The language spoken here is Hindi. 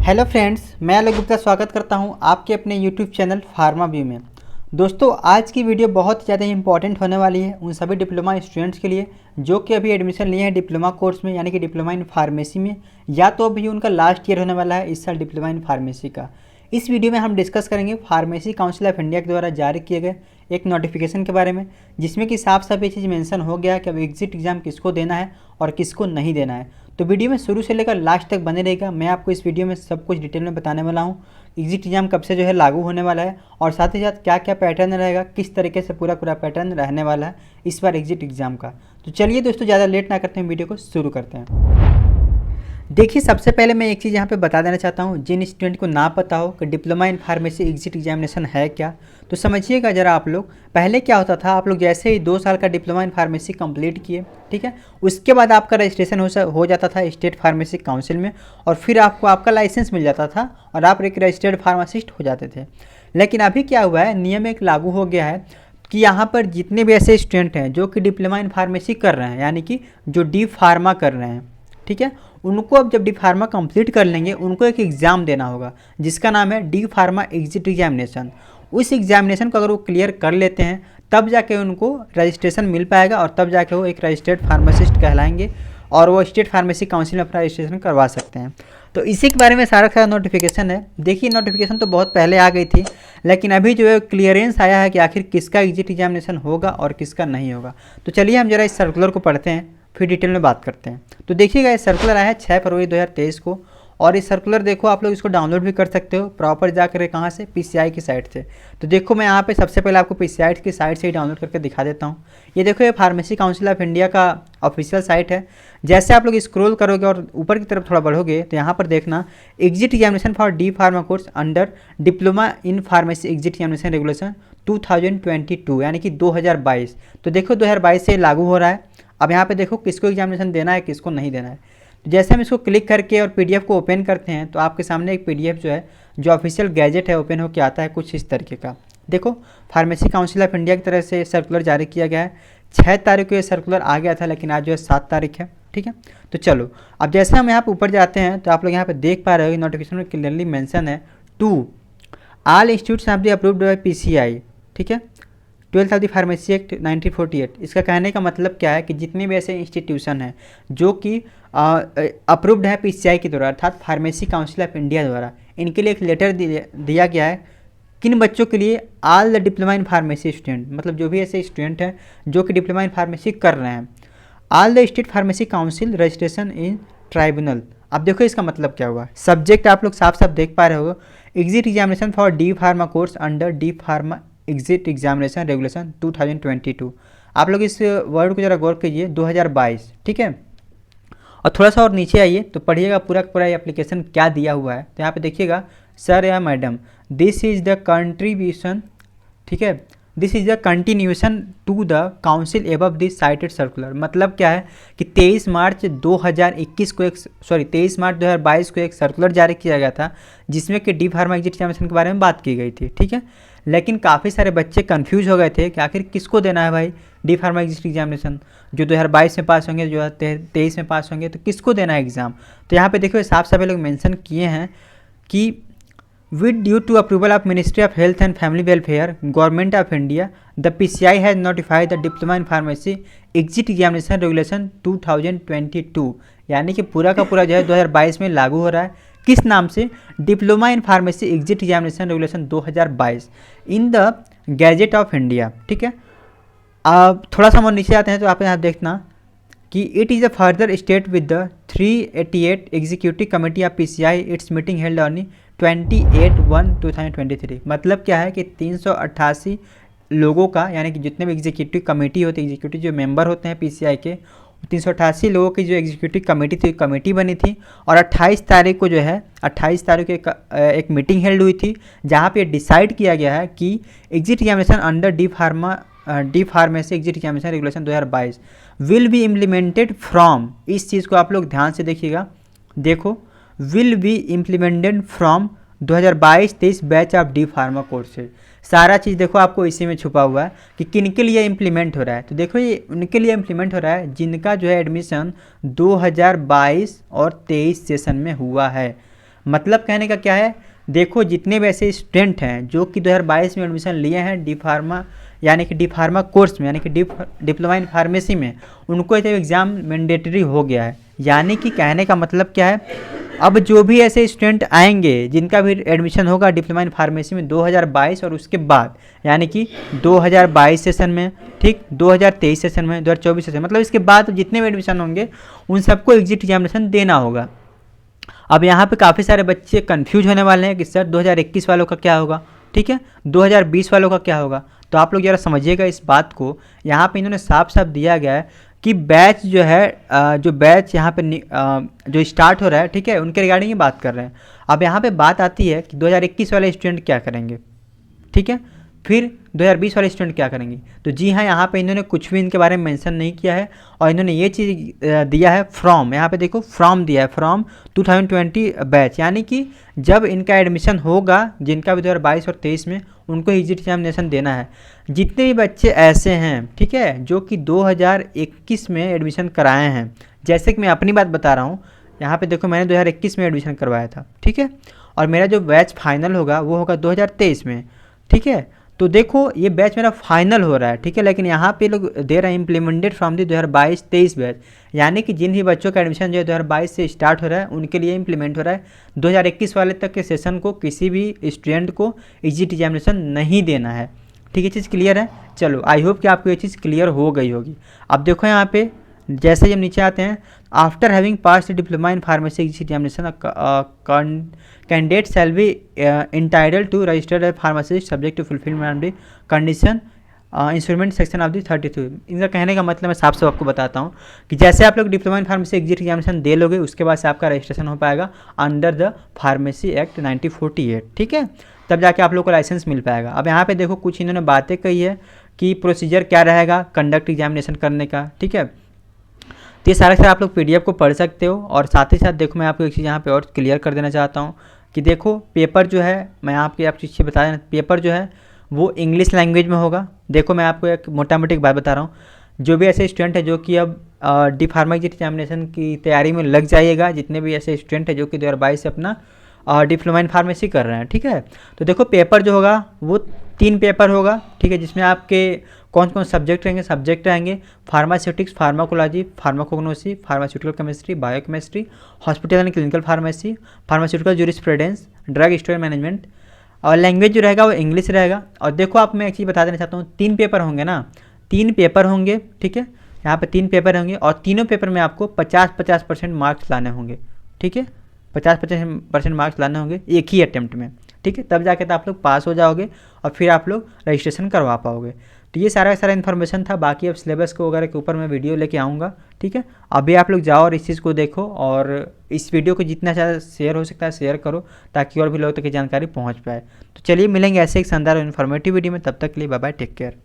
हेलो फ्रेंड्स, मैं अलग गुप्ता स्वागत करता हूं आपके अपने यूट्यूब चैनल फार्मा व्यू में। दोस्तों, आज की वीडियो बहुत ज़्यादा इंपॉर्टेंट होने वाली है उन सभी डिप्लोमा स्टूडेंट्स के लिए जो कि अभी एडमिशन लिए हैं डिप्लोमा कोर्स में, यानी कि डिप्लोमा इन फार्मेसी में, या तो अभी उनका लास्ट ईयर होने वाला है इस साल डिप्लोमा इन फार्मेसी का। इस वीडियो में हम डिस्कस करेंगे फार्मेसी काउंसिल ऑफ इंडिया के द्वारा जारी किए गए एक नोटिफिकेशन के बारे में, जिसमें कि साफ साफ ये चीज़ मेंशन हो गया है कि अब एग्जिट एग्ज़ाम किसको देना है और किसको नहीं देना है। तो वीडियो में शुरू से लेकर लास्ट तक बने रहेगा। मैं आपको इस वीडियो में सब कुछ डिटेल में बताने वाला हूँ। एग्जिट एग्जाम कब से जो है लागू होने वाला है और साथ ही साथ क्या क्या पैटर्न रहेगा, किस तरीके से पूरा पैटर्न रहने वाला है इस बार एग्जिट एग्जाम का। तो चलिए दोस्तों, ज़्यादा लेट ना करते हैं, वीडियो को शुरू करते हैं। देखिए, सबसे पहले मैं एक चीज़ यहाँ पे बता देना चाहता हूँ, जिन स्टूडेंट को ना पता हो कि diploma in pharmacy exit examination है क्या, तो समझिएगा ज़रा आप लोग। पहले क्या होता था, आप लोग जैसे ही 2 साल का डिप्लोमा इन फार्मेसी कंप्लीट किए, ठीक है, उसके बाद आपका रजिस्ट्रेशन हो जाता था स्टेट फार्मेसी काउंसिल में, और फिर आपको आपका लाइसेंस मिल जाता था और आप एक रजिस्टर्ड फार्मासिस्ट हो जाते थे। लेकिन अभी क्या हुआ है, नियम एक लागू हो गया है कि यहाँ पर जितने भी ऐसे स्टूडेंट हैं जो कि डिप्लोमा इन फार्मेसी कर रहे हैं, यानी कि जो डी फार्मा कर रहे हैं, ठीक है, उनको अब जब डी फार्मा कंप्लीट कर लेंगे उनको एक एग्ज़ाम देना होगा जिसका नाम है डी फार्मा एग्जिट एग्जामिनेशन। उस एग्जामिनेशन को अगर वो क्लियर कर लेते हैं तब जाके उनको रजिस्ट्रेशन मिल पाएगा और तब जाके वो एक रजिस्टर्ड फार्मासिस्ट कहलाएंगे और वो स्टेट फार्मेसी काउंसिल में अपना रजिस्ट्रेशन करवा सकते हैं। तो इसी के बारे में सारा नोटिफिकेशन है। देखिए, नोटिफिकेशन तो बहुत पहले आ गई थी, लेकिन अभी जो है क्लियरेंस आया है कि आखिर किसका एग्जिट एग्जामिनेशन होगा और किसका नहीं होगा। तो चलिए हम जरा इस सर्कुलर को पढ़ते हैं, फिर डिटेल में बात करते हैं। तो देखिएगा, ये सर्कुलर आया है 6 फरवरी 2023 को, और ये सर्कुलर देखो आप लोग इसको डाउनलोड भी कर सकते हो प्रॉपर जाकर कहाँ से, पीसीआई की साइट से। तो देखो, मैं यहाँ पे सबसे पहले आपको पीसीआई की साइट से ही डाउनलोड करके दिखा देता हूँ। ये देखो, ये फार्मेसी काउंसिल ऑफ इंडिया का ऑफिशियल साइट है। जैसे आप लोग स्क्रॉल करोगे और ऊपर की तरफ थोड़ा बढ़ोगे तो यहाँ पर देखना exit examination for D pharma course under diploma in pharmacy exit examination regulation 2022, यानी कि 2022। तो देखो 2022 से लागू हो रहा है। अब यहाँ पे देखो किसको एग्जामिनेशन देना है, किसको नहीं देना है। तो जैसे हम इसको क्लिक करके और पीडीएफ को ओपन करते हैं तो आपके सामने एक पीडीएफ जो है, जो ऑफिशियल गैजेट है, ओपन होकर आता है कुछ इस तरीके का। देखो, फार्मेसी काउंसिल ऑफ इंडिया की तरफ से सर्कुलर जारी किया गया है। 6 तारीख को ये सर्कुलर आ गया था, लेकिन आज जो है 7 तारीख है, ठीक है। तो चलो, अब जैसे हम यहाँ पर ऊपर जाते हैं तो आप लोग यहाँ पर देख पा रहे हो नोटिफिकेशन में क्लियरली मेंशन है to all institutes have been approved by PCI, ठीक है, 12th of the pharmacy act 1948। इसका कहने का मतलब क्या है कि जितने भी ऐसे इंस्टीट्यूशन हैं जो कि अप्रूव्ड है पीसीआई के द्वारा, अर्थात फार्मेसी काउंसिल ऑफ इंडिया द्वारा, इनके लिए एक लेटर दिया गया है। किन बच्चों के लिए? All the diploma in pharmacy student, मतलब जो भी ऐसे स्टूडेंट हैं जो कि डिप्लोमा इन फार्मेसी कर रहे हैं। All the state pharmacy council registration in tribunal. अब देखो इसका मतलब क्या हुआ। सब्जेक्ट आप लोग साफ साफ देख पा रहे हो, exit examination for D pharma course under D pharma exit examination regulation 2022। आप लोग इस वर्ड को जरा गौर कीजिए, 2022, ठीक है। और थोड़ा सा और नीचे आइए तो पढ़िएगा पूरा ये एप्लीकेशन क्या दिया हुआ है। तो यहाँ पे देखिएगा, सर या madam, this is the contribution, ठीक है, this is the continuation to the council above this cited circular. मतलब क्या है कि 23 मार्च 2022 को एक सर्कुलर जारी किया गया था जिसमें कि डी फार्मा एग्जिट एग्जामिनेशन के बारे में बात की गई थी, ठीक है। लेकिन काफ़ी सारे बच्चे कंफ्यूज हो गए थे कि आखिर किसको देना है भाई डी फार्मा एग्जिट एग्जामिनेशन। जो 2022 में पास होंगे, जो 23 में पास होंगे, तो किसको देना है एग्ज़ाम। तो यहाँ पे देखो साफ साफ लोग मेंशन किए हैं कि with due to approval of Ministry of Health and Family Welfare Government of India, the PCI has notified the diploma in pharmacy exit examination regulation 2022, यानी कि पूरा का पूरा जो है 2022 में लागू हो रहा है। किस नाम से? Diploma in pharmacy exit examination regulation 2022 in the gadget of India, ठीक है। अब थोड़ा सा हम नीचे आते हैं तो आप यहाँ देखना कि it is a further state with the 388 executive committee of PCI it's meeting held on 28/1/2023। मतलब क्या है कि 388 लोगों का, यानी कि जितने भी एग्जीक्यूटिव कमेटी होती है, एग्जीक्यूटिव जो मेंबर होते हैं पीसीआई के, 388 लोगों की जो एग्जीक्यूटिव कमेटी थी, कमेटी बनी थी। और 28 तारीख को जो है, 28 तारीख को एक मीटिंग हेल्ड हुई थी जहाँ पे डिसाइड किया गया है कि exit examination under D pharmacy exit examination regulation 2022 will be implemented from, इस चीज़ को आप लोग ध्यान से देखिएगा, देखो, will be implemented from 2022-23 batch of D pharma course से। सारा चीज़ देखो आपको इसी में छुपा हुआ है कि किन के लिए इम्प्लीमेंट हो रहा है। तो देखो ये उनके लिए इम्प्लीमेंट हो रहा है जिनका जो है एडमिशन 2022 और 23 सेशन में हुआ है। मतलब कहने का क्या है, देखो जितने भी ऐसे स्टूडेंट हैं जो कि 2022 में एडमिशन लिए हैं डी फार्मा यानी कि डी फार्मा कोर्स में यानी कि डिप्लोमा इन फार्मेसी में, उनको ये एग्ज़ाम मैंडेटरी हो गया है। यानी कि कहने का मतलब क्या है, अब जो भी ऐसे स्टूडेंट आएंगे जिनका भी एडमिशन होगा डिप्लोमा इन फार्मेसी में 2022 और उसके बाद, यानी कि 2022 सेशन में, ठीक, 2023 सेशन में, 2024 सेशन, मतलब इसके बाद जितने भी एडमिशन होंगे उन सबको एग्जिट एग्जामिनेशन देना होगा। अब यहाँ पे काफ़ी सारे बच्चे कंफ्यूज होने वाले हैं कि सर 2021 वालों का क्या होगा, ठीक है, 2020 वालों का क्या होगा। तो आप लोग ज़रा समझिएगा इस बात को। यहाँ पे इन्होंने साफ साफ दिया गया है कि बैच जो है जो बैच यहाँ पे जो स्टार्ट हो रहा है, ठीक है, उनके रिगार्डिंग ही बात कर रहे हैं। अब यहाँ पे बात आती है कि 2021 वाले स्टूडेंट क्या करेंगे, ठीक है, फिर 2020 वाले स्टूडेंट क्या करेंगे। तो जी हाँ, यहाँ पे इन्होंने कुछ भी इनके बारे में मेंशन नहीं किया है और इन्होंने ये चीज़ दिया है फ्रॉम, यहाँ पे देखो फ्रॉम दिया है, फ्रॉम 2020 बैच, यानी कि जब इनका एडमिशन होगा जिनका भी 2022 और 23 में, उनको एग्जिट एग्जामिनेशन देना है। जितने भी बच्चे ऐसे हैं, ठीक है, जो कि 2021 में एडमिशन कराए हैं, जैसे कि मैं अपनी बात बता रहा हूँ, यहाँ पे देखो मैंने 2021 में एडमिशन करवाया था, ठीक है, और मेरा जो बैच फाइनल होगा वो होगा 2023 में, ठीक है। तो देखो ये बैच मेरा फाइनल हो रहा है, ठीक है, लेकिन यहाँ पे लोग दे रहे हैं इम्प्लीमेंटेड फ्रॉम दी 2022-23 बैच, यानी कि जिन भी बच्चों का एडमिशन जो है 2022 से स्टार्ट हो रहा है उनके लिए इम्प्लीमेंट हो रहा है। 2021 वाले तक के सेशन को किसी भी स्टूडेंट को एग्जिट एग्जामिनेशन नहीं देना है, ठीक है, चीज़ क्लियर है। चलो आई होप कि आपको ये चीज़ क्लियर हो गई होगी। अब देखो यहाँ पे जैसे ही हम नीचे आते हैं, after having pass diploma in pharmacy examination candidate shall be entitled to registered pharmacist subject to fulfilment the condition instrument section of the 32। इनका कहने का मतलब मैं साफ साफ आपको बताता हूँ कि जैसे आप लोग diploma in pharmacy exit examination दे लोगे उसके बाद से आपका रजिस्ट्रेशन हो पाएगा अंडर द फार्मेसी एक्ट 1948, ठीक है, तब जाके आप लोग को लाइसेंस मिल पाएगा। अब यहाँ पे देखो कुछ इन्होंने बातें कही है कि प्रोसीजर क्या रहेगा कंडक्ट एग्जामिनेशन करने का, ठीक है। तो ये सारा आप लोग PDF को पढ़ सकते हो। और साथ ही साथ देखो मैं आपको एक चीज़ यहाँ पे और क्लियर कर देना चाहता हूँ कि देखो पेपर जो है, मैं आपको आप चीज़ बता देना, पेपर जो है वो इंग्लिश लैंग्वेज में होगा। देखो मैं आपको एक मोटा मोटी बात बता रहा हूँ, जो भी ऐसे स्टूडेंट है जो कि अब डी फार्मा एग्जामिनेशन की तैयारी में लग जाइएगा, जितने भी ऐसे स्टूडेंट है जो कि 2022 से अपना डिप्लोमा इन फार्मेसी कर रहे हैं, ठीक है। तो देखो पेपर जो होगा वो 3 पेपर होगा, ठीक है, जिसमें आपके कौन कौन सब्जेक्ट रहेंगे pharmaceutics, pharmacology, pharmacognosy, pharmaceutical chemistry, biochemistry, hospital and clinical pharmacy, pharmaceutical jurisprudence, drug store management. और लैंग्वेज जो रहेगा वो इंग्लिश रहेगा। और देखो आप मैं एक चीज़ बता देना चाहता हूँ, 3 पेपर होंगे ना, 3 पेपर होंगे, ठीक है, यहाँ पे 3 पेपर होंगे और तीनों पेपर में आपको 50-50% मार्क्स लाने होंगे, ठीक है, 50% मार्क्स लाने होंगे एक ही अटेम्प्ट में, ठीक है, तब जाके तो आप लोग पास हो जाओगे और फिर आप लोग रजिस्ट्रेशन करवा पाओगे। तो ये सारा इन्फॉर्मेशन था। बाकी अब सिलेबस को वगैरह के ऊपर मैं वीडियो लेके आऊँगा, ठीक है। अभी आप लोग जाओ और इस चीज़ को देखो और इस वीडियो को जितना ज़्यादा शेयर हो सकता है शेयर करो ताकि और भी लोगों तक की जानकारी पहुँच पाए। तो चलिए मिलेंगे ऐसे एक शानदार और इन्फॉर्मेटिव वीडियो में, तब तक के लिए बाय बाय, टेक केयर।